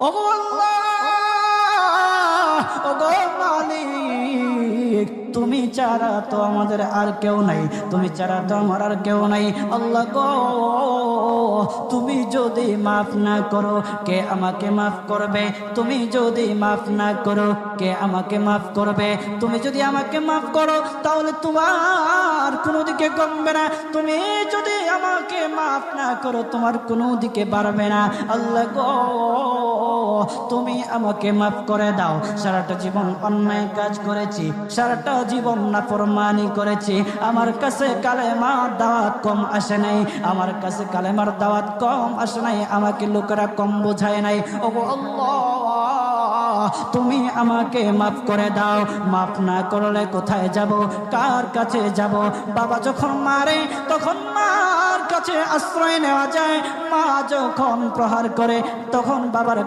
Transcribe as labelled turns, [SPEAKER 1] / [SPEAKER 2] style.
[SPEAKER 1] ওগো আল্লাহ, ওগো মালিক, তুমি ছাড়া তো আমাদের আর কেউ নাই, তুমি ছাড়া তো আমার আর কেউ নাই। আল্লাহ গো, তুমি যদি মাফ না করো কে আমাকে মাফ করবে? তুমি যদি মাফ না করো কে আমাকে মাফ করবে? তুমি যদি আমাকে মাফ করো তাহলে তোমার কোনো দিকে কমবে না, তুমি যদি আমাকে মাফ না করো তোমার কোনো দিকে বাড়বে না। আল্লাহ গো, তুমি আমাকে মাফ করে দাও। সারাটা জীবন অন্যায় কাজ করেছি, সারাটা জীবন নাফরমানি করেছি, আমার কাছে কালেমার দাওয়াত কম আসে নাই, আমার কাছে কালেমার দাওয়াত কম আসে নাই, আমাকে লোকেরা কম বোঝায় নাই। ওগো আল্লাহ, তুমি আমাকে মাফ করে দাও। মাফ না করলে কোথায় যাব, কার কাছে যাব? বাবা যখন মারে তখন মার কাছে আশ্রয় নেওয়া যায়, মা যখন প্রহার করে তখন বাবার